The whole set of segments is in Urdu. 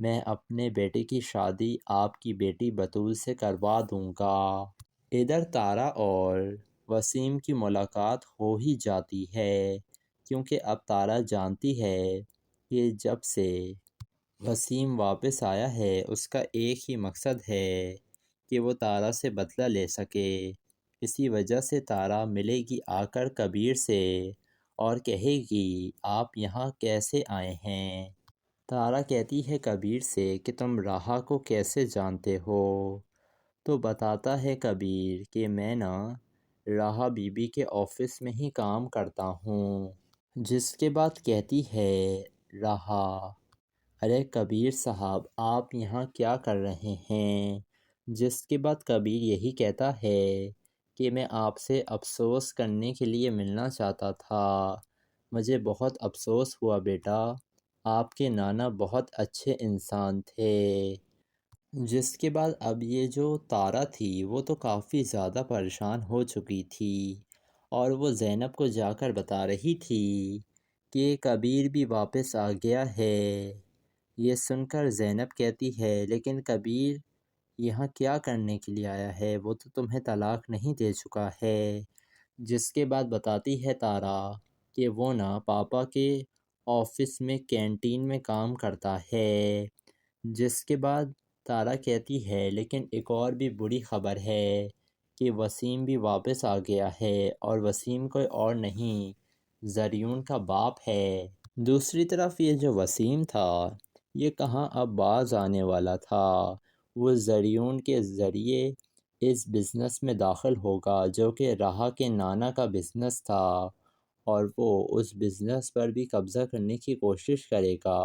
میں اپنے بیٹے کی شادی آپ کی بیٹی بطول سے کروا دوں گا۔ ادھر تارا اور وسیم کی ملاقات ہو ہی جاتی ہے، کیونکہ اب تارا جانتی ہے کہ جب سے وسیم واپس آیا ہے اس کا ایک ہی مقصد ہے کہ وہ تارا سے بدلہ لے سکے۔ اسی وجہ سے تارا ملے گی آ کر کبیر سے اور کہے گی آپ یہاں کیسے آئے ہیں۔ تارا کہتی ہے کبیر سے کہ تم راہا کو کیسے جانتے ہو؟ تو بتاتا ہے کبیر کہ میں راہا بی بی کے آفس میں ہی کام کرتا ہوں۔ جس کے بعد کہتی ہے راہا ارے کبیر صاحب آپ یہاں کیا کر رہے ہیں؟ جس کے بعد کبیر یہی کہتا ہے کہ میں آپ سے افسوس کرنے کے لیے ملنا چاہتا تھا۔ مجھے بہت افسوس ہوا بیٹا، آپ کے نانا بہت اچھے انسان تھے۔ جس کے بعد اب یہ جو تارا تھی وہ تو کافی زیادہ پریشان ہو چکی تھی اور وہ زینب کو جا کر بتا رہی تھی کہ کبیر بھی واپس آ گیا ہے۔ یہ سن کر زینب کہتی ہے لیکن کبیر یہاں کیا کرنے کے لیے آیا ہے؟ وہ تو تمہیں طلاق نہیں دے چکا ہے۔ جس کے بعد بتاتی ہے تارا کہ وہ پاپا کے آفس میں کینٹین میں کام کرتا ہے۔ جس کے بعد تارا کہتی ہے لیکن ایک اور بھی بری خبر ہے کہ وسیم بھی واپس آ گیا ہے اور وسیم کوئی اور نہیں زریون کا باپ ہے۔ دوسری طرف یہ جو وسیم تھا یہ کہاں اب باز آنے والا تھا، وہ زریون کے ذریعے اس بزنس میں داخل ہوگا جو کہ راہا کے نانا کا بزنس تھا اور وہ اس بزنس پر بھی قبضہ کرنے کی کوشش کرے گا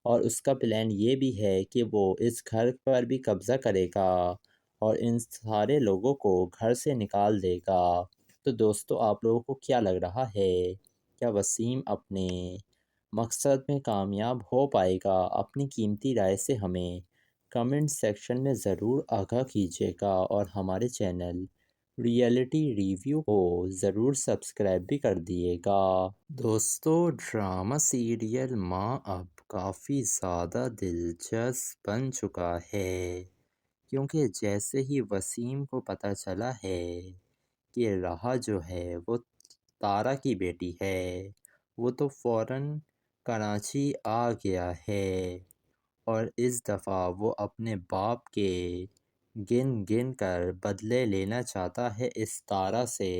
اور اس کا پلان یہ بھی ہے کہ وہ اس گھر پر بھی قبضہ کرے گا اور ان سارے لوگوں کو گھر سے نکال دے گا۔ تو دوستو آپ لوگوں کو کیا لگ رہا ہے؟ کیا وسیم اپنے مقصد میں کامیاب ہو پائے گا؟ اپنی قیمتی رائے سے ہمیں کمنٹ سیکشن میں ضرور آگاہ کیجیے گا اور ہمارے چینل ریئلٹی ریویو کو ضرور سبسکرائب بھی کر دیے گا۔ دوستو ڈرامہ سیریل ماں اب کافی زیادہ دلچسپ بن چکا ہے، کیونکہ جیسے ہی وسیم کو پتہ چلا ہے کہ راہا جو ہے وہ تارا کی بیٹی ہے، وہ تو فوراً کراچی آ گیا ہے اور اس دفعہ وہ اپنے باپ کے گن گن کر بدلے لینا چاہتا ہے اس تارا سے،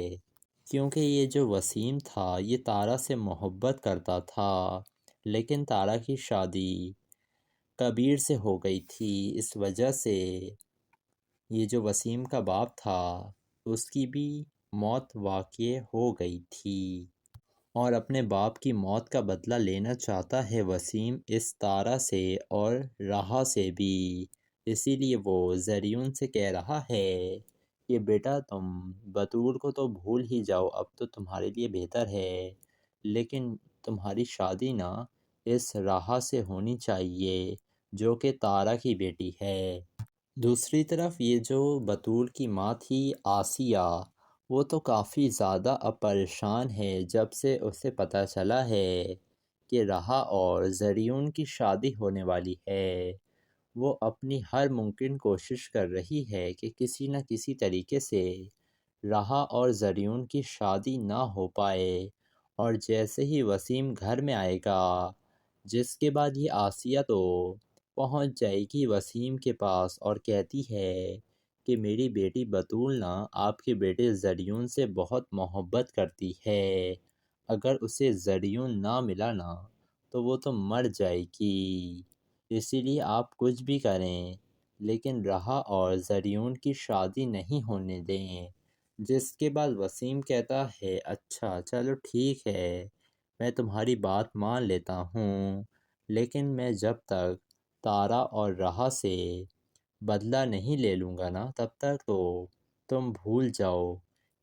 کیونکہ یہ جو وسیم تھا یہ تارا سے محبت کرتا تھا لیکن تارا کی شادی کبیر سے ہو گئی تھی۔ اس وجہ سے یہ جو وسیم کا باپ تھا اس کی بھی موت واقع ہو گئی تھی اور اپنے باپ کی موت کا بدلہ لینا چاہتا ہے وسیم اس تارا سے اور راہا سے بھی۔ اسی لیے وہ زریون سے کہہ رہا ہے کہ بیٹا تم بطول کو تو بھول ہی جاؤ، اب تو تمہارے لیے بہتر ہے، لیکن تمہاری شادی اس راہا سے ہونی چاہیے جو کہ تارا کی بیٹی ہے۔ دوسری طرف یہ جو بطول کی ماں تھی آسیہ، وہ تو کافی زیادہ اب پریشان ہے جب سے اسے پتہ چلا ہے کہ راہا اور زریون کی شادی ہونے والی ہے۔ وہ اپنی ہر ممکن کوشش کر رہی ہے کہ کسی نہ کسی طریقے سے راہا اور زریون کی شادی نہ ہو پائے، اور جیسے ہی وسیم گھر میں آئے گا جس کے بعد یہ آسیہ تو پہنچ جائے گی وسیم کے پاس اور کہتی ہے کہ میری بیٹی بطول آپ کے بیٹے زریون سے بہت محبت کرتی ہے، اگر اسے زریون نہ ملا تو وہ تو مر جائے گی، اسی لیے آپ کچھ بھی کریں لیکن راہا اور زریون کی شادی نہیں ہونے دیں۔ جس کے بعد وسیم کہتا ہے اچھا چلو ٹھیک ہے، میں تمہاری بات مان لیتا ہوں، لیکن میں جب تک تارا اور راہا سے بدلہ نہیں لے لوں گا تب تک تو تم بھول جاؤ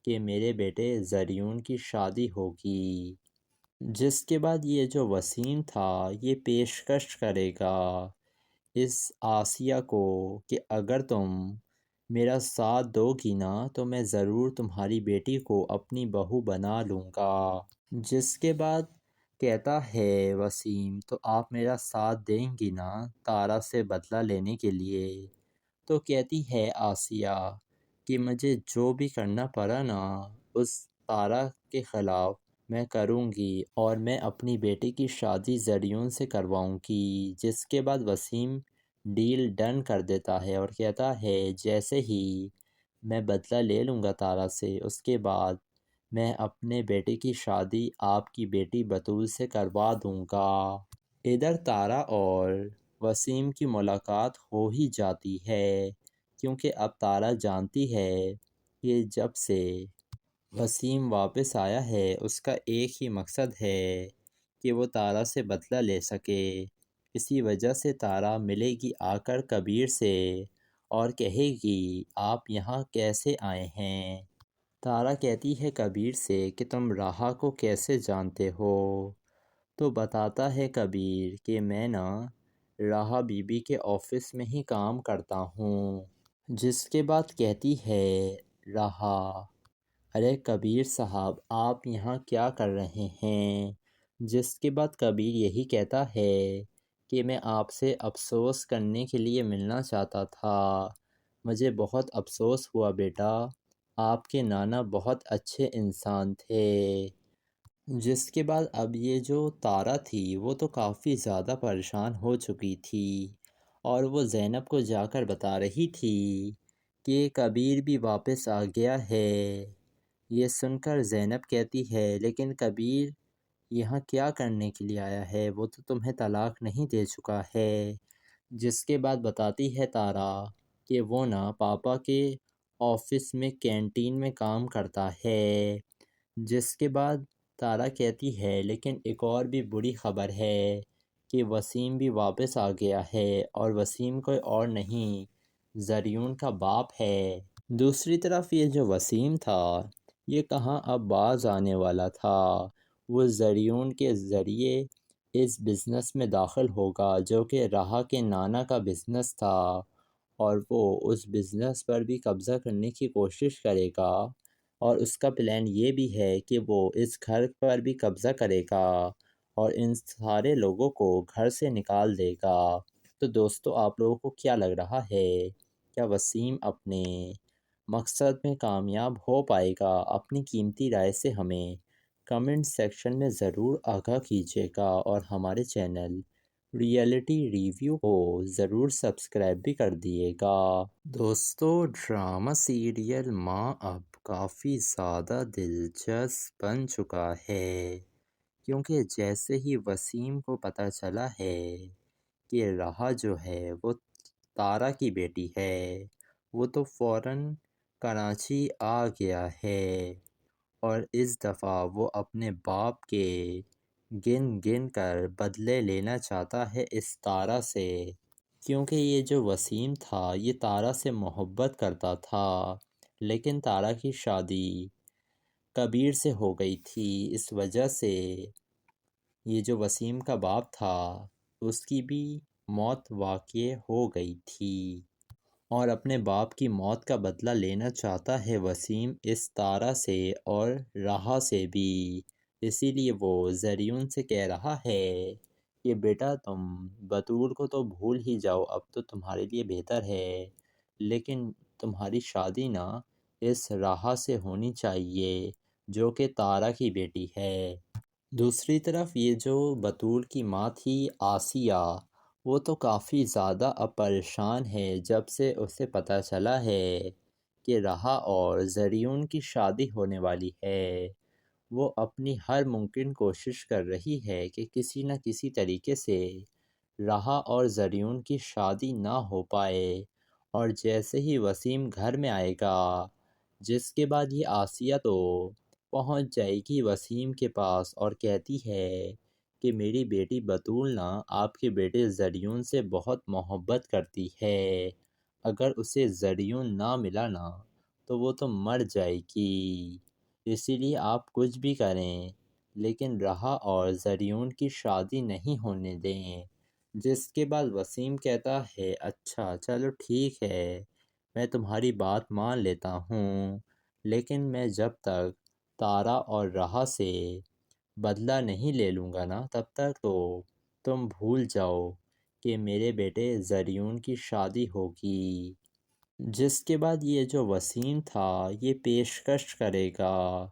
کہ میرے بیٹے زریون کی شادی ہوگی۔ جس کے بعد یہ جو وسیم تھا یہ پیشکش کرے گا اس آسیہ کو کہ اگر تم میرا ساتھ دو گی تو میں ضرور تمہاری بیٹی کو اپنی بہو بنا لوں گا۔ جس کے بعد کہتا ہے وسیم تو آپ میرا ساتھ دیں گی نا تارا سے بدلہ لینے کے لیے؟ تو کہتی ہے آسیہ کہ مجھے جو بھی کرنا پڑا نا اس تارا کے خلاف میں کروں گی، اور میں اپنی بیٹی کی شادی زریون سے کرواؤں گی۔ جس کے بعد وسیم ڈیل ڈن کر دیتا ہے اور کہتا ہے جیسے ہی میں بدلہ لے لوں گا تارا سے، اس کے بعد میں اپنے بیٹے کی شادی آپ کی بیٹی بطول سے کروا دوں گا۔ ادھر تارا اور وسیم کی ملاقات ہو ہی جاتی ہے، کیونکہ اب تارا جانتی ہے کہ جب سے وسیم واپس آیا ہے اس کا ایک ہی مقصد ہے کہ وہ تارا سے بدلہ لے سکے۔ اسی وجہ سے تارا ملے گی آ کر کبیر سے اور کہے گی آپ یہاں کیسے آئے ہیں؟ تارا کہتی ہے کبیر سے کہ تم راہا کو کیسے جانتے ہو؟ تو بتاتا ہے کبیر کہ میں نا راہا بی بی کے آفس میں ہی کام کرتا ہوں۔ جس کے بعد کہتی ہے راہا ارے کبیر صاحب آپ یہاں کیا کر رہے ہیں؟ جس کے بعد کبیر یہی کہتا ہے کہ میں آپ سے افسوس کرنے کے لیے ملنا چاہتا تھا۔ مجھے بہت افسوس ہوا بیٹا، آپ کے نانا بہت اچھے انسان تھے۔ جس کے بعد اب یہ جو تارا تھی وہ تو کافی زیادہ پریشان ہو چکی تھی، اور وہ زینب کو جا کر بتا رہی تھی کہ کبیر بھی واپس آ گیا ہے۔ یہ سن کر زینب کہتی ہے لیکن کبیر یہاں کیا کرنے کے لیے آیا ہے؟ وہ تو تمہیں طلاق نہیں دے چکا ہے۔ جس کے بعد بتاتی ہے تارا کہ وہ نا پاپا کے آفس میں کینٹین میں کام کرتا ہے۔ جس کے بعد تارا کہتی ہے لیکن ایک اور بھی بری خبر ہے کہ وسیم بھی واپس آ گیا ہے، اور وسیم کوئی اور نہیں زریون کا باپ ہے۔ دوسری طرف یہ جو وسیم تھا یہ کہاں اب باز آنے والا تھا، وہ زریون کے ذریعے اس بزنس میں داخل ہوگا جو کہ راہا کے نانا کا بزنس تھا، اور وہ اس بزنس پر بھی قبضہ کرنے کی کوشش کرے گا، اور اس کا پلان یہ بھی ہے کہ وہ اس گھر پر بھی قبضہ کرے گا اور ان سارے لوگوں کو گھر سے نکال دے گا۔ تو دوستو آپ لوگوں کو کیا لگ رہا ہے؟ کیا وسیم اپنے مقصد میں کامیاب ہو پائے گا؟ اپنی قیمتی رائے سے ہمیں کمنٹ سیکشن میں ضرور آگاہ کیجیے گا، اور ہمارے چینل ریئلٹی ریویو کو ضرور سبسکرائب بھی کر دیے گا۔ دوستو ڈرامہ سیریل ماں اب کافی زیادہ دلچسپ بن چکا ہے، کیونکہ جیسے ہی وسیم کو پتہ چلا ہے کہ راہا جو ہے وہ تارا کی بیٹی ہے، وہ تو فوراً کراچی آ گیا ہے، اور اس دفعہ وہ اپنے باپ کے گن گن کر بدلے لینا چاہتا ہے اس تارا سے، کیونکہ یہ جو وسیم تھا یہ تارا سے محبت کرتا تھا، لیکن تارا کی شادی کبیر سے ہو گئی تھی۔ اس وجہ سے یہ جو وسیم کا باپ تھا اس کی بھی موت واقع ہو گئی تھی، اور اپنے باپ کی موت کا بدلہ لینا چاہتا ہے وسیم اس تارا سے اور راہا سے بھی۔ اسی لیے وہ زریون سے کہہ رہا ہے کہ بیٹا تم بطول کو تو بھول ہی جاؤ، اب تو تمہارے لیے بہتر ہے، لیکن تمہاری شادی نا اس راہا سے ہونی چاہیے جو کہ تارا کی بیٹی ہے۔ دوسری طرف یہ جو بطول کی ماں تھی آسیہ، وہ تو کافی زیادہ اب پریشان ہے جب سے اسے پتہ چلا ہے کہ راہا اور زریون کی شادی ہونے والی ہے۔ وہ اپنی ہر ممکن کوشش کر رہی ہے کہ کسی نہ کسی طریقے سے راہا اور زریون کی شادی نہ ہو پائے، اور جیسے ہی وسیم گھر میں آئے گا جس کے بعد یہ آسیہ تو پہنچ جائے گی وسیم کے پاس اور کہتی ہے کہ میری بیٹی بطول نا آپ کے بیٹے زریون سے بہت محبت کرتی ہے، اگر اسے زریون نہ ملا نا تو وہ تو مر جائے گی، اسی لیے آپ کچھ بھی کریں لیکن راہا اور زریون کی شادی نہیں ہونے دیں۔ جس کے بعد وسیم کہتا ہے اچھا چلو ٹھیک ہے، میں تمہاری بات مان لیتا ہوں، لیکن میں جب تک تارا اور راہا سے بدلہ نہیں لے لوں گا نا، تب تک تو تم بھول جاؤ کہ میرے بیٹے زریون کی شادی ہوگی۔ جس کے بعد یہ جو وسیم تھا یہ پیشکش کرے گا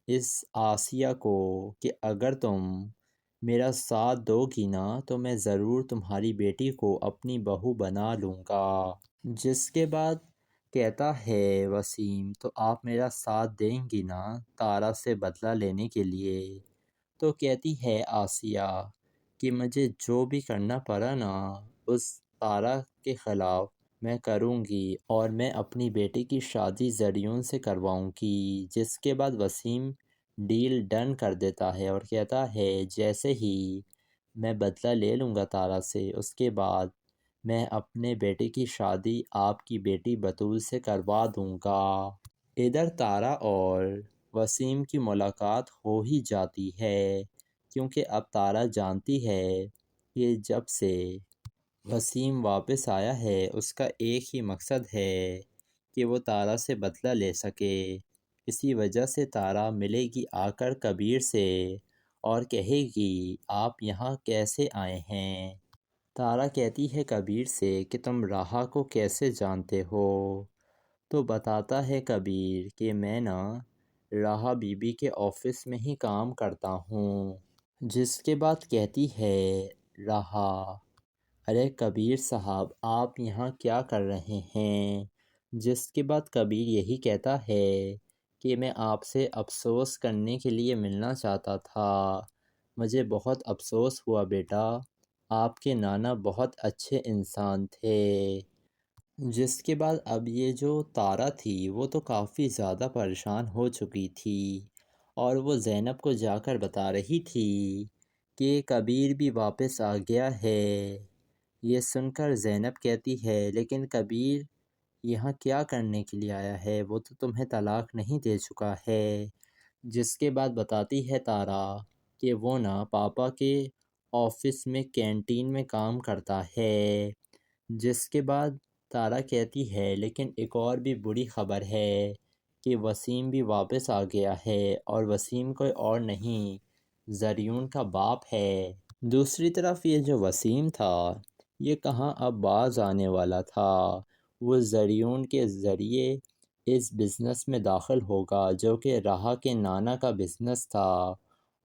اس آسیہ کو کہ اگر تم میرا ساتھ دو گی نا تو میں ضرور تمہاری بیٹی کو اپنی بہو بنا لوں گا۔ جس کے بعد کہتا ہے وسیم تو آپ میرا ساتھ دیں گی نا تارا سے بدلہ لینے کے لیے؟ تو کہتی ہے آسیہ کہ مجھے جو بھی کرنا پڑا نا اس تارا کے خلاف میں کروں گی اور میں اپنی بیٹی کی شادی زریون سے کرواؤں گی۔ جس کے بعد وسیم ڈیل ڈن کر دیتا ہے اور کہتا ہے جیسے ہی میں بدلہ لے لوں گا تارا سے اس کے بعد میں اپنے بیٹے کی شادی آپ کی بیٹی بطول سے کروا دوں گا۔ ادھر تارا اور وسیم کی ملاقات ہو ہی جاتی ہے کیونکہ اب تارا جانتی ہے کہ جب سے وسیم واپس آیا ہے اس کا ایک ہی مقصد ہے کہ وہ تارا سے بدلہ لے سکے۔ اسی وجہ سے تارا ملے گی آ کر کبیر سے اور کہے گی آپ یہاں کیسے آئے ہیں؟ تارا کہتی ہے کبیر سے کہ تم راہا کو کیسے جانتے ہو؟ تو بتاتا ہے کبیر کہ میں نا راہا بی بی کے آفس میں ہی کام کرتا ہوں۔ جس کے بعد کہتی ہے راہا ارے کبیر صاحب آپ یہاں کیا کر رہے ہیں؟ جس کے بعد کبیر یہی کہتا ہے کہ میں آپ سے افسوس کرنے کے لیے ملنا چاہتا تھا۔ مجھے بہت افسوس ہوا بیٹا، آپ کے نانا بہت اچھے انسان تھے۔ جس کے بعد اب یہ جو تارا تھی وہ تو کافی زیادہ پریشان ہو چکی تھی اور وہ زینب کو جا کر بتا رہی تھی کہ کبیر بھی واپس آ گیا ہے۔ یہ سن کر زینب کہتی ہے لیکن کبیر یہاں کیا کرنے کے لیے آیا ہے؟ وہ تو تمہیں طلاق نہیں دے چکا ہے۔ جس کے بعد بتاتی ہے تارا کہ وہ نا پاپا کے آفس میں کینٹین میں کام کرتا ہے۔ جس کے بعد تارا کہتی ہے لیکن ایک اور بھی بری خبر ہے کہ وسیم بھی واپس آ گیا ہے اور وسیم کوئی اور نہیں زریون کا باپ ہے۔ دوسری طرف یہ جو وسیم تھا یہ کہاں اب باز آنے والا تھا، وہ زریون کے ذریعے اس بزنس میں داخل ہوگا جو کہ راہا کے نانا کا بزنس تھا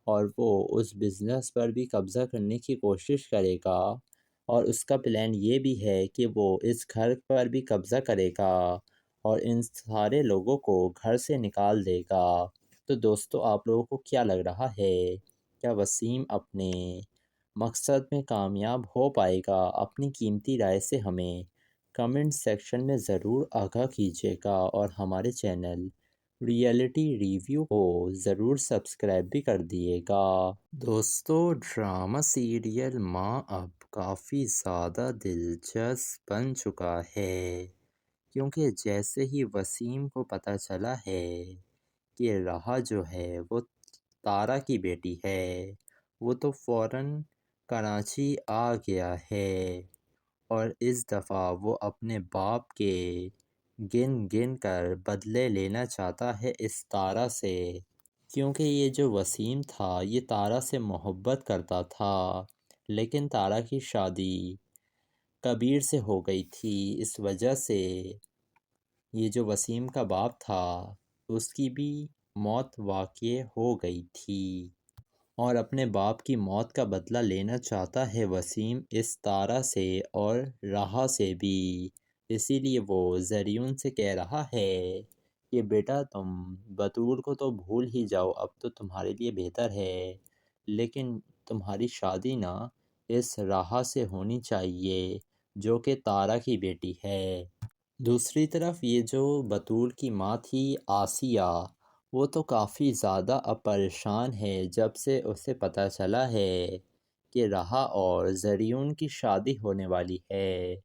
اور وہ اس بزنس پر بھی قبضہ کرنے کی کوشش کرے گا اور اس کا پلان یہ بھی ہے کہ وہ اس گھر پر بھی قبضہ کرے گا اور ان سارے لوگوں کو گھر سے نکال دے گا۔ تو دوستو آپ لوگوں کو کیا لگ رہا ہے؟ کیا وسیم اپنے مقصد میں کامیاب ہو پائے گا؟ اپنی قیمتی رائے سے ہمیں کمنٹ سیکشن میں ضرور آگاہ کیجیے گا اور ہمارے چینل ریئلٹی ریویو کو ضرور سبسکرائب بھی کر دیے گا۔ دوستو ڈرامہ سیریل ماں اب کافی زیادہ دلچسپ بن چکا ہے کیونکہ جیسے ہی وسیم کو پتہ چلا ہے کہ راہا جو ہے وہ تارا کی بیٹی ہے وہ تو فوراً کراچی آ گیا ہے اور اس دفعہ وہ اپنے باپ کے گن گن کر بدلے لینا چاہتا ہے اس تارا سے، کیونکہ یہ جو وسیم تھا یہ تارا سے محبت کرتا تھا لیکن تارا کی شادی کبیر سے ہو گئی تھی۔ اس وجہ سے یہ جو وسیم کا باپ تھا اس کی بھی موت واقع ہو گئی تھی اور اپنے باپ کی موت کا بدلہ لینا چاہتا ہے وسیم اس تارا سے اور راہا سے بھی۔ اسی لیے وہ زریون سے کہہ رہا ہے کہ بیٹا تم بطول کو تو بھول ہی جاؤ، اب تو تمہارے لیے بہتر ہے، لیکن تمہاری شادی نا اس راہا سے ہونی چاہیے جو کہ تارا کی بیٹی ہے۔ دوسری طرف یہ جو بطول کی ماں تھی آسیہ وہ تو کافی زیادہ اب پریشان ہے جب سے اسے پتہ چلا ہے کہ راہا اور زریون کی شادی ہونے والی ہے۔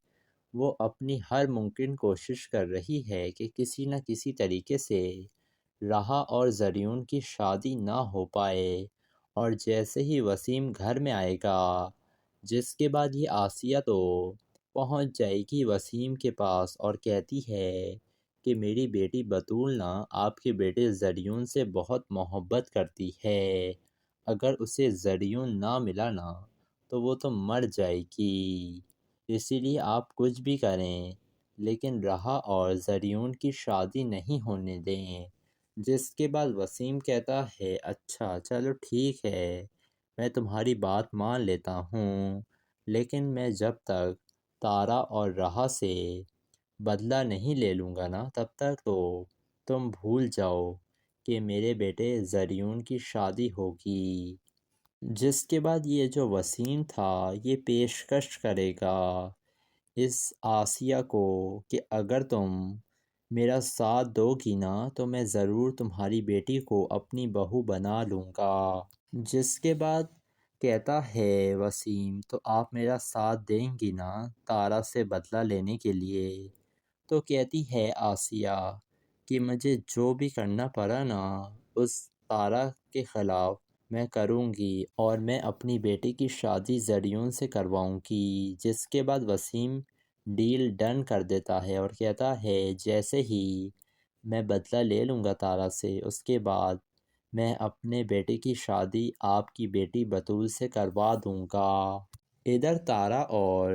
وہ اپنی ہر ممکن کوشش کر رہی ہے کہ کسی نہ کسی طریقے سے راہا اور زریون کی شادی نہ ہو پائے اور جیسے ہی وسیم گھر میں آئے گا جس کے بعد یہ آسیہ تو پہنچ جائے گی وسیم کے پاس اور کہتی ہے کہ میری بیٹی بطول نا آپ کے بیٹے زریون سے بہت محبت کرتی ہے، اگر اسے زریون نہ ملا نا تو وہ تو مر جائے گی، اسی لیے آپ کچھ بھی کریں لیکن رہا اور زریون کی شادی نہیں ہونے دیں۔ جس کے بعد وسیم کہتا ہے اچھا چلو ٹھیک ہے، میں تمہاری بات مان لیتا ہوں، لیکن میں جب تک تارا اور رہا سے بدلہ نہیں لے لوں گا نا تب تک تو تم بھول جاؤ کہ میرے بیٹے زریون کی شادی ہوگی۔ جس کے بعد یہ جو وسیم تھا یہ پیشکش کرے گا اس آسیہ کو کہ اگر تم میرا ساتھ دو گی نا تو میں ضرور تمہاری بیٹی کو اپنی بہو بنا لوں گا۔ جس کے بعد کہتا ہے وسیم تو آپ میرا ساتھ دیں گی نا تارا سے بدلہ لینے کے لیے؟ تو کہتی ہے آسیہ کہ مجھے جو بھی کرنا پڑا نا اس تارا کے خلاف میں کروں گی اور میں اپنی بیٹی کی شادی زریون سے کرواؤں گی۔ جس کے بعد وسیم ڈیل ڈن کر دیتا ہے اور کہتا ہے جیسے ہی میں بدلہ لے لوں گا تارا سے اس کے بعد میں اپنے بیٹے کی شادی آپ کی بیٹی بطول سے کروا دوں گا۔ ادھر تارا اور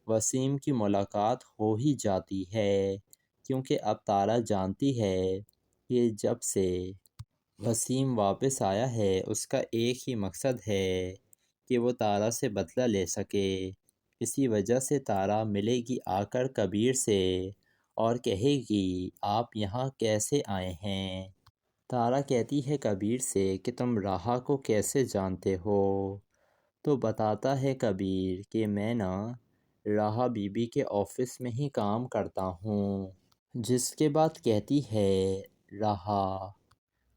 وسیم کی ملاقات ہو ہی جاتی ہے کیونکہ اب تارا جانتی ہے کہ جب سے وسیم واپس آیا ہے اس کا ایک ہی مقصد ہے کہ وہ تارا سے بدلہ لے سکے۔ اسی وجہ سے تارا ملے گی آ کر کبیر سے اور کہے گی آپ یہاں کیسے آئے ہیں؟ تارا کہتی ہے کبیر سے کہ تم راہا کو کیسے جانتے ہو؟ تو بتاتا ہے کبیر کہ میں نا راہا بی بی کے آفس میں ہی کام کرتا ہوں۔ جس کے بعد کہتی ہے راہا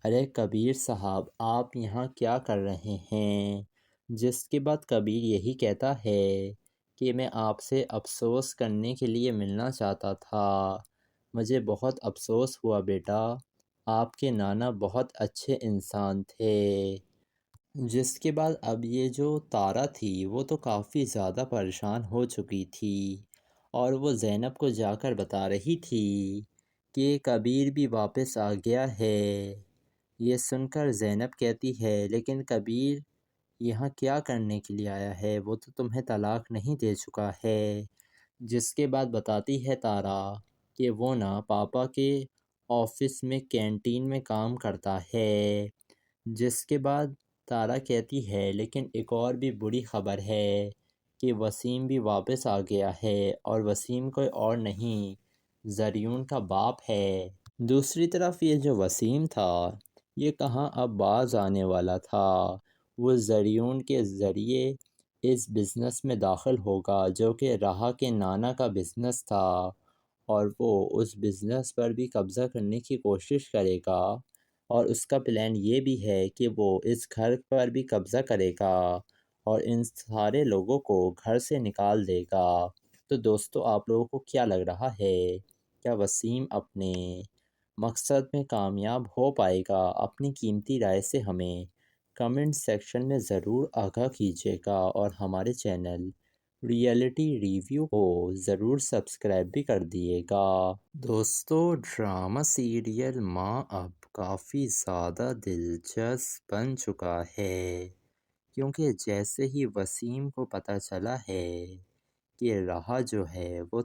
ارے کبیر صاحب آپ یہاں کیا کر رہے ہیں؟ جس کے بعد کبیر یہی کہتا ہے کہ میں آپ سے افسوس کرنے کے لیے ملنا چاہتا تھا، مجھے بہت افسوس ہوا بیٹا، آپ کے نانا بہت اچھے انسان تھے۔ جس کے بعد اب یہ جو تارا تھی وہ تو کافی زیادہ پریشان ہو چکی تھی اور وہ زینب کو جا کر بتا رہی تھی کہ کبیر بھی واپس آ گیا ہے۔ یہ سن کر زینب کہتی ہے لیکن کبیر یہاں کیا کرنے کے لیے آیا ہے؟ وہ تو تمہیں طلاق نہیں دے چکا ہے۔ جس کے بعد بتاتی ہے تارا کہ وہ نا پاپا کے آفس میں کینٹین میں کام کرتا ہے۔ جس کے بعد تارا کہتی ہے لیکن ایک اور بھی بری خبر ہے کہ وسیم بھی واپس آ گیا ہے اور وسیم کوئی اور نہیں زریون کا باپ ہے۔ دوسری طرف یہ جو وسیم تھا یہ کہاں اب باز آنے والا تھا، وہ زریون کے ذریعے اس بزنس میں داخل ہوگا جو کہ راہا کے نانا کا بزنس تھا اور وہ اس بزنس پر بھی قبضہ کرنے کی کوشش کرے گا اور اس کا پلان یہ بھی ہے کہ وہ اس گھر پر بھی قبضہ کرے گا اور ان سارے لوگوں کو گھر سے نکال دے گا۔ تو دوستو آپ لوگوں کو کیا لگ رہا ہے؟ کیا وسیم اپنے مقصد میں کامیاب ہو پائے گا؟ اپنی قیمتی رائے سے ہمیں کمنٹ سیکشن میں ضرور آگاہ کیجیے گا اور ہمارے چینل ریئلٹی ریویو کو ضرور سبسکرائب بھی کر دیے گا۔ دوستو ڈرامہ سیریل ماں اب کافی زیادہ دلچسپ بن چکا ہے کیونکہ جیسے ہی وسیم کو پتہ چلا ہے کہ راہا جو ہے وہ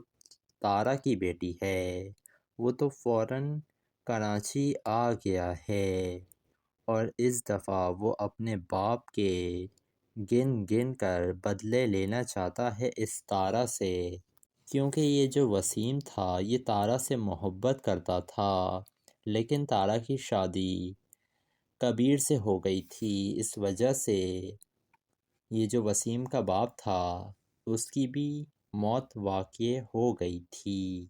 تارا کی بیٹی ہے وہ تو فوراً کراچی آ گیا ہے اور اس دفعہ وہ اپنے باپ کے گن گن کر بدلے لینا چاہتا ہے اس تارا سے، کیونکہ یہ جو وسیم تھا یہ تارا سے محبت کرتا تھا لیکن تارا کی شادی کبیر سے ہو گئی تھی۔ اس وجہ سے یہ جو وسیم کا باپ تھا اس کی بھی موت واقع ہو گئی تھی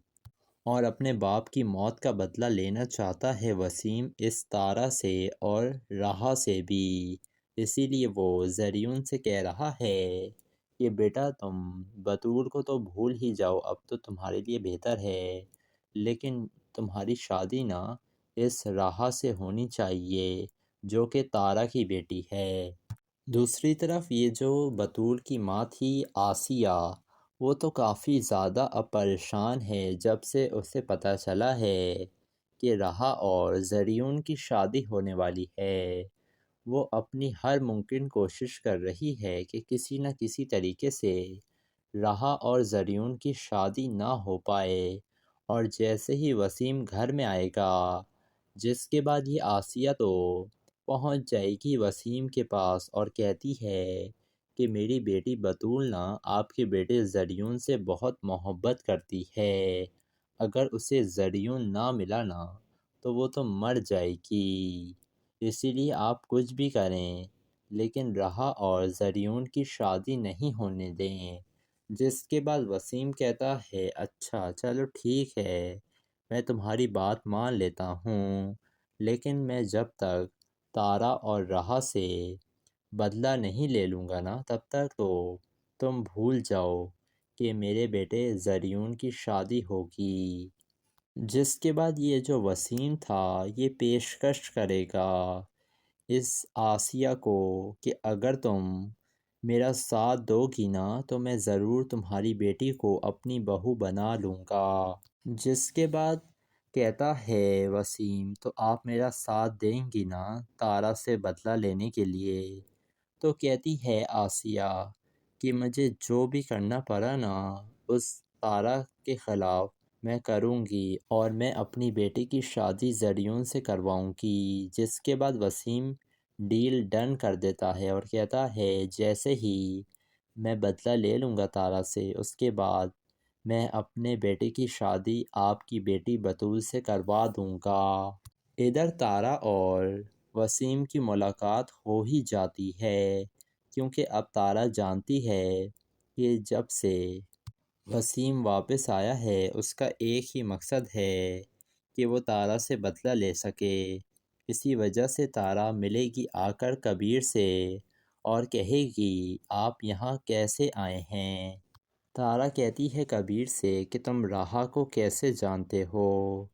اور اپنے باپ کی موت کا بدلہ لینا چاہتا ہے وسیم اس تارا سے اور راہا سے بھی۔ اسی لیے وہ زریون سے کہہ رہا ہے کہ بیٹا تم بطول کو تو بھول ہی جاؤ، اب تو تمہارے لیے بہتر ہے، لیکن تمہاری شادی نا اس راہا سے ہونی چاہیے جو کہ تارا کی بیٹی ہے۔ دوسری طرف یہ جو بطول کی ماں تھی آسیہ وہ تو کافی زیادہ اب پریشان ہے جب سے اسے پتہ چلا ہے کہ راہا اور زریون کی شادی ہونے والی ہے۔ وہ اپنی ہر ممکن کوشش کر رہی ہے کہ کسی نہ کسی طریقے سے راحہ اور زریون کی شادی نہ ہو پائے، اور جیسے ہی وسیم گھر میں آئے گا، جس کے بعد یہ آسیہ تو پہنچ جائے گی وسیم کے پاس اور کہتی ہے کہ میری بیٹی بطول نا آپ کے بیٹے زریون سے بہت محبت کرتی ہے، اگر اسے زریون نہ ملا نا تو وہ تو مر جائے گی، اسی لیے آپ کچھ بھی کریں لیکن راحہ اور زریون کی شادی نہیں ہونے دیں۔ جس کے بعد وسیم کہتا ہے اچھا چلو ٹھیک ہے، میں تمہاری بات مان لیتا ہوں، لیکن میں جب تک تارا اور راحہ سے بدلہ نہیں لے لوں گا نا تب تک تو تم بھول جاؤ کہ میرے بیٹے زریون کی شادی ہوگی۔ جس کے بعد یہ جو وسیم تھا یہ پیشکش کرے گا اس آسیہ کو کہ اگر تم میرا ساتھ دو گی نا تو میں ضرور تمہاری بیٹی کو اپنی بہو بنا لوں گا۔ جس کے بعد کہتا ہے وسیم تو آپ میرا ساتھ دیں گی نا تارا سے بدلہ لینے کے لیے؟ تو کہتی ہے آسیہ کہ مجھے جو بھی کرنا پڑا نا اس تارا کے خلاف میں کروں گی اور میں اپنی بیٹی کی شادی زریون سے کرواؤں گی۔ جس کے بعد وسیم ڈیل ڈن کر دیتا ہے اور کہتا ہے جیسے ہی میں بدلہ لے لوں گا تارا سے اس کے بعد میں اپنے بیٹے کی شادی آپ کی بیٹی بطول سے کروا دوں گا۔ ادھر تارا اور وسیم کی ملاقات ہو ہی جاتی ہے کیونکہ اب تارا جانتی ہے کہ جب سے وسیم واپس آیا ہے اس کا ایک ہی مقصد ہے کہ وہ تارا سے بدلہ لے سکے، اسی وجہ سے تارا ملے گی آ کر کبیر سے اور کہے گی آپ یہاں کیسے آئے ہیں؟ تارا کہتی ہے کبیر سے کہ تم راحہ کو کیسے جانتے ہو؟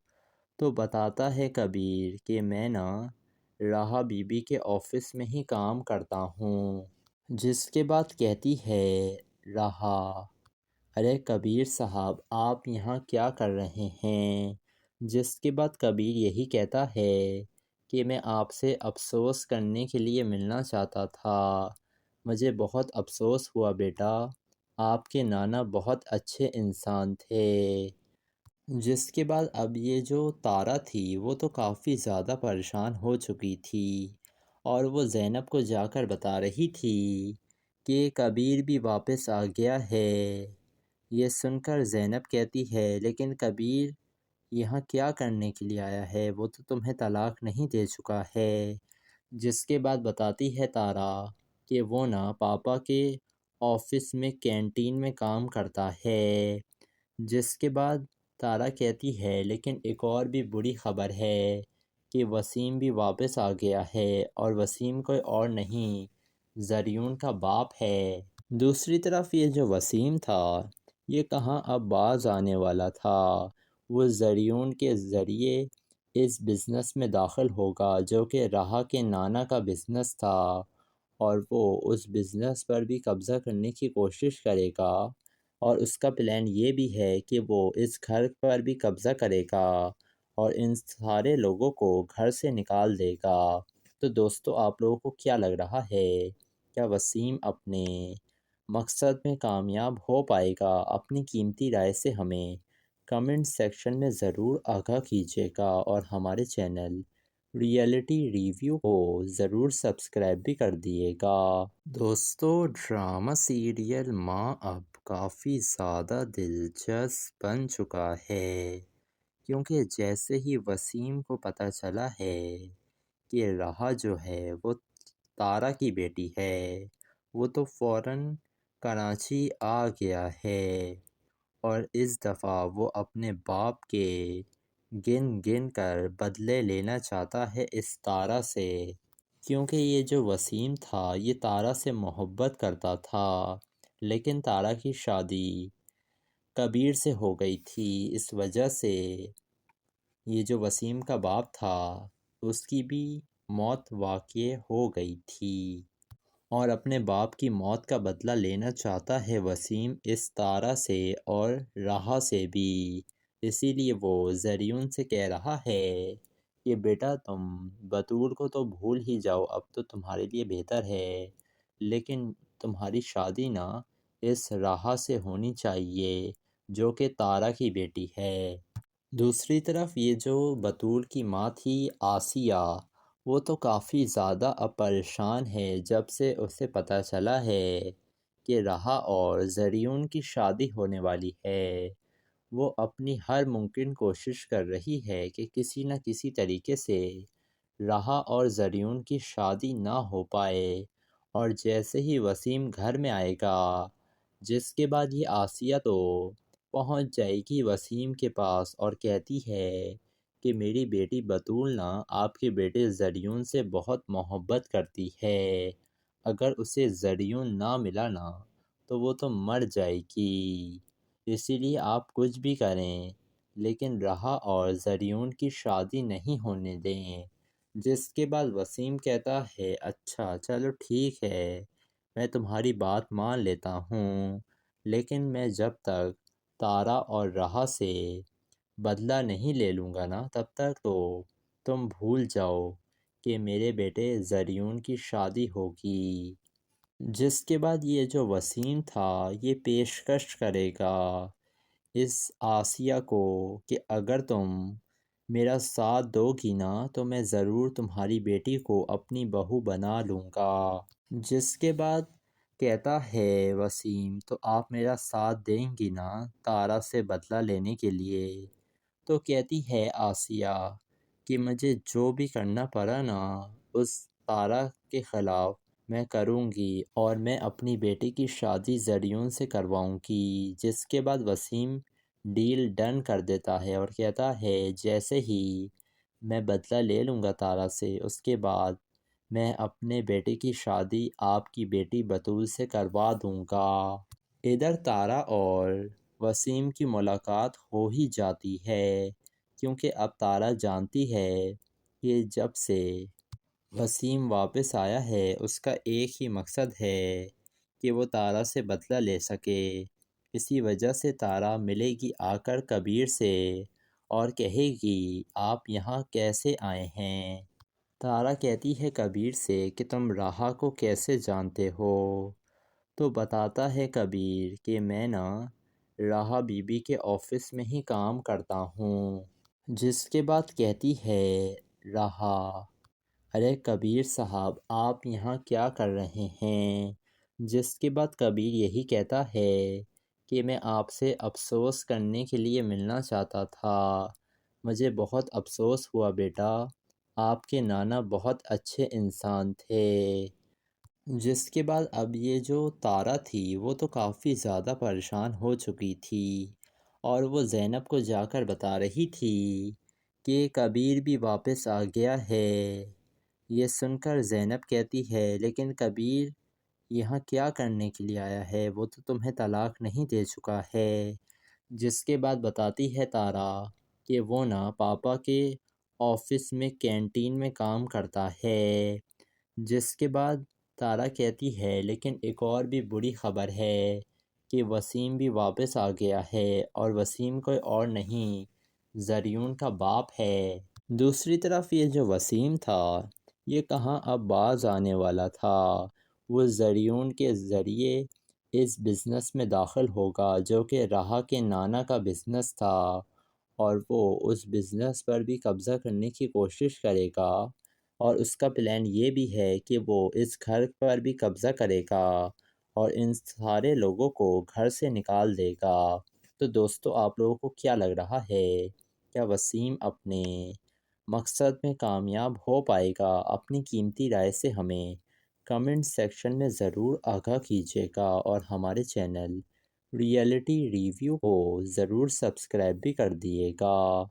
تو بتاتا ہے کبیر کہ میں نا راحہ بی بی کے آفس میں ہی کام کرتا ہوں۔ جس کے بعد کہتی ہے راحہ ارے کبیر صاحب آپ یہاں کیا کر رہے ہیں؟ جس کے بعد کبیر یہی کہتا ہے کہ میں آپ سے افسوس کرنے کے لیے ملنا چاہتا تھا، مجھے بہت افسوس ہوا بیٹا، آپ کے نانا بہت اچھے انسان تھے۔ جس کے بعد اب یہ جو تارا تھی وہ تو کافی زیادہ پریشان ہو چکی تھی اور وہ زینب کو جا کر بتا رہی تھی کہ کبیر بھی واپس آ گیا ہے۔ یہ سن کر زینب کہتی ہے لیکن کبیر یہاں کیا کرنے کے لیے آیا ہے، وہ تو تمہیں طلاق نہیں دے چکا ہے۔ جس کے بعد بتاتی ہے تارا کہ وہ نا پاپا کے آفس میں کینٹین میں کام کرتا ہے۔ جس کے بعد تارا کہتی ہے لیکن ایک اور بھی بری خبر ہے کہ وسیم بھی واپس آ گیا ہے اور وسیم کوئی اور نہیں زریون کا باپ ہے۔ دوسری طرف یہ جو وسیم تھا یہ کہاں اب باز آنے والا تھا، وہ زریون کے ذریعے اس بزنس میں داخل ہوگا جو کہ راحہ کے نانا کا بزنس تھا اور وہ اس بزنس پر بھی قبضہ کرنے کی کوشش کرے گا اور اس کا پلان یہ بھی ہے کہ وہ اس گھر پر بھی قبضہ کرے گا اور ان سارے لوگوں کو گھر سے نکال دے گا۔ تو دوستو آپ لوگوں کو کیا لگ رہا ہے، کیا وسیم اپنے مقصد میں کامیاب ہو پائے گا؟ اپنی قیمتی رائے سے ہمیں کمنٹ سیکشن میں ضرور آگاہ کیجیے گا اور ہمارے چینل ریئلٹی ریویو کو ضرور سبسکرائب بھی کر دیے گا۔ دوستو ڈرامہ سیریل ماں اب کافی زیادہ دلچسپ بن چکا ہے کیونکہ جیسے ہی وسیم کو پتہ چلا ہے کہ راحہ جو ہے وہ تارا کی بیٹی ہے وہ تو فوراً کراچی آ گیا ہے اور اس دفعہ وہ اپنے باپ کے گن گن کر بدلے لینا چاہتا ہے اس تارا سے، کیونکہ یہ جو وسیم تھا یہ تارا سے محبت کرتا تھا لیکن تارا کی شادی کبیر سے ہو گئی تھی، اس وجہ سے یہ جو وسیم کا باپ تھا اس کی بھی موت واقع ہو گئی تھی اور اپنے باپ کی موت کا بدلہ لینا چاہتا ہے وسیم اس تارا سے اور راحہ سے بھی، اسی لیے وہ زریون سے کہہ رہا ہے کہ بیٹا تم بطول کو تو بھول ہی جاؤ، اب تو تمہارے لیے بہتر ہے، لیکن تمہاری شادی نا اس راہا سے ہونی چاہیے جو کہ تارا کی بیٹی ہے۔ دوسری طرف یہ جو بطول کی ماں تھی آسیہ، وہ تو کافی زیادہ اب پریشان ہے جب سے اسے پتہ چلا ہے کہ راہا اور زریون کی شادی ہونے والی ہے۔ وہ اپنی ہر ممکن کوشش کر رہی ہے کہ کسی نہ کسی طریقے سے راہا اور زریون کی شادی نہ ہو پائے، اور جیسے ہی وسیم گھر میں آئے گا، جس کے بعد یہ آسیہ تو پہنچ جائے گی وسیم کے پاس اور کہتی ہے کہ میری بیٹی بطول نا آپ کے بیٹے زریون سے بہت محبت کرتی ہے، اگر اسے زریون نہ ملا نا تو وہ تو مر جائے گی، اسی لیے آپ کچھ بھی کریں لیکن راہا اور زریون کی شادی نہیں ہونے دیں۔ جس کے بعد وسیم کہتا ہے اچھا چلو ٹھیک ہے، میں تمہاری بات مان لیتا ہوں، لیکن میں جب تک تارا اور راہا سے بدلہ نہیں لے لوں گا نا تب تک تو تم بھول جاؤ کہ میرے بیٹے زریون کی شادی ہوگی۔ جس کے بعد یہ جو وسیم تھا یہ پیشکش کرے گا اس آسیہ کو کہ اگر تم میرا ساتھ دو گی نا تو میں ضرور تمہاری بیٹی کو اپنی بہو بنا لوں گا۔ جس کے بعد کہتا ہے وسیم تو آپ میرا ساتھ دیں گی نا تارا سے بدلہ لینے کے لیے؟ تو کہتی ہے آسیہ کہ مجھے جو بھی کرنا پڑا نا اس تارا کے خلاف میں کروں گی، اور میں اپنی بیٹی کی شادی زریون سے کرواؤں گی۔ جس کے بعد وسیم ڈیل ڈن کر دیتا ہے اور کہتا ہے جیسے ہی میں بدلہ لے لوں گا تارا سے، اس کے بعد میں اپنے بیٹے کی شادی آپ کی بیٹی بطول سے کروا دوں گا۔ ادھر تارا اور وسیم کی ملاقات ہو ہی جاتی ہے، کیونکہ اب تارا جانتی ہے کہ جب سے وسیم واپس آیا ہے اس کا ایک ہی مقصد ہے کہ وہ تارا سے بدلہ لے سکے۔ اسی وجہ سے تارا ملے گی آ کر کبیر سے اور کہے گی آپ یہاں کیسے آئے ہیں؟ تارا کہتی ہے کبیر سے کہ تم راہا کو کیسے جانتے ہو؟ تو بتاتا ہے کبیر کہ میں نا راہا بی بی کے آفس میں ہی کام کرتا ہوں۔ جس کے بعد کہتی ہے راہا ارے کبیر صاحب آپ یہاں کیا کر رہے ہیں؟ جس کے بعد کبیر یہی کہتا ہے کہ میں آپ سے افسوس کرنے کے لیے ملنا چاہتا تھا، مجھے بہت افسوس ہوا بیٹا، آپ کے نانا بہت اچھے انسان تھے۔ جس کے بعد اب یہ جو تارا تھی وہ تو کافی زیادہ پریشان ہو چکی تھی، اور وہ زینب کو جا کر بتا رہی تھی کہ کبیر بھی واپس آ گیا ہے۔ یہ سن کر زینب کہتی ہے لیکن کبیر یہاں کیا کرنے کے لیے آیا ہے؟ وہ تو تمہیں طلاق نہیں دے چکا ہے۔ جس کے بعد بتاتی ہے تارا کہ وہ نا پاپا کے آفس میں کینٹین میں کام کرتا ہے۔ جس کے بعد تارا کہتی ہے لیکن ایک اور بھی بری خبر ہے کہ وسیم بھی واپس آ گیا ہے، اور وسیم کوئی اور نہیں زریون کا باپ ہے۔ دوسری طرف یہ جو وسیم تھا یہ کہاں اب باز آنے والا تھا، وہ زریون کے ذریعے اس بزنس میں داخل ہوگا جو کہ راہا کے نانا کا بزنس تھا، اور وہ اس بزنس پر بھی قبضہ کرنے کی کوشش کرے گا، اور اس کا پلان یہ بھی ہے کہ وہ اس گھر پر بھی قبضہ کرے گا اور ان سارے لوگوں کو گھر سے نکال دے گا۔ تو دوستو آپ لوگوں کو کیا لگ رہا ہے، کیا وسیم اپنے مقصد میں کامیاب ہو پائے گا؟ اپنی قیمتی رائے سے ہمیں کمنٹ سیکشن میں ضرور آگاہ کیجیے گا، اور ہمارے چینل ریئلٹی ریویو کو ضرور سبسکرائب بھی کر دیے گا۔